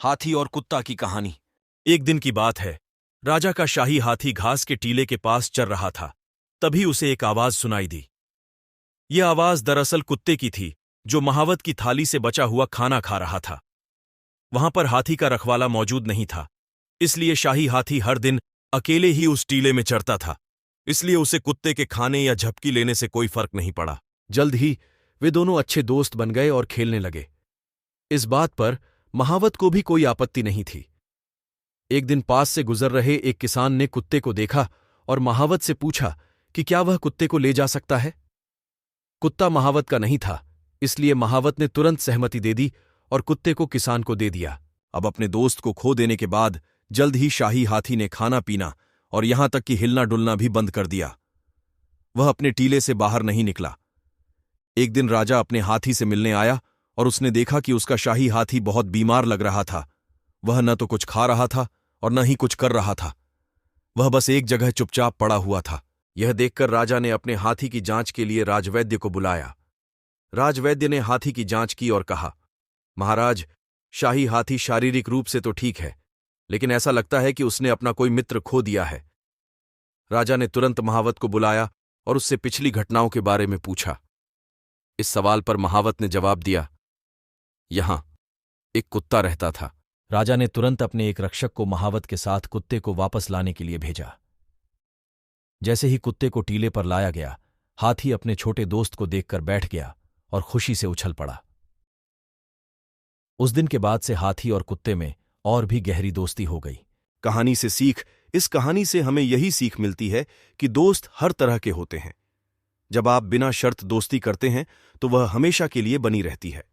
हाथी और कुत्ता की कहानी। एक दिन की बात है। राजा का शाही हाथी घास के टीले के पास चर रहा था। तभी उसे एक आवाज सुनाई दी। यह आवाज दरअसल कुत्ते की थी, जो महावत की थाली से बचा हुआ खाना खा रहा था। वहां पर हाथी का रखवाला मौजूद नहीं था, इसलिए शाही हाथी हर दिन अकेले ही उस टीले में चरता था। इसलिए उसे कुत्ते के खाने या झपकी लेने से कोई फर्क नहीं पड़ा। जल्द ही वे दोनों अच्छे दोस्त बन गए और खेलने लगे। इस बात पर महावत को भी कोई आपत्ति नहीं थी। एक दिन पास से गुजर रहे एक किसान ने कुत्ते को देखा और महावत से पूछा कि क्या वह कुत्ते को ले जा सकता है। कुत्ता महावत का नहीं था, इसलिए महावत ने तुरंत सहमति दे दी और कुत्ते को किसान को दे दिया। अब अपने दोस्त को खो देने के बाद जल्द ही शाही हाथी ने खाना पीना और यहां तक कि हिलना डुलना भी बंद कर दिया। वह अपने टीले से बाहर नहीं निकला। एक दिन राजा अपने हाथी से मिलने आया और उसने देखा कि उसका शाही हाथी बहुत बीमार लग रहा था। वह न तो कुछ खा रहा था और न ही कुछ कर रहा था। वह बस एक जगह चुपचाप पड़ा हुआ था। यह देखकर राजा ने अपने हाथी की जांच के लिए राजवैद्य को बुलाया। राजवैद्य ने हाथी की जांच की और कहा, महाराज, शाही हाथी शारीरिक रूप से तो ठीक है, लेकिन ऐसा लगता है कि उसने अपना कोई मित्र खो दिया है। राजा ने तुरंत महावत को बुलाया और उससे पिछली घटनाओं के बारे में पूछा। इस सवाल पर महावत ने जवाब दिया, यहां एक कुत्ता रहता था। राजा ने तुरंत अपने एक रक्षक को महावत के साथ कुत्ते को वापस लाने के लिए भेजा। जैसे ही कुत्ते को टीले पर लाया गया, हाथी अपने छोटे दोस्त को देखकर बैठ गया और खुशी से उछल पड़ा। उस दिन के बाद से हाथी और कुत्ते में और भी गहरी दोस्ती हो गई। कहानी से सीख। इस कहानी से हमें यही सीख मिलती है कि दोस्त हर तरह के होते हैं। जब आप बिना शर्त दोस्ती करते हैं तो वह हमेशा के लिए बनी रहती है।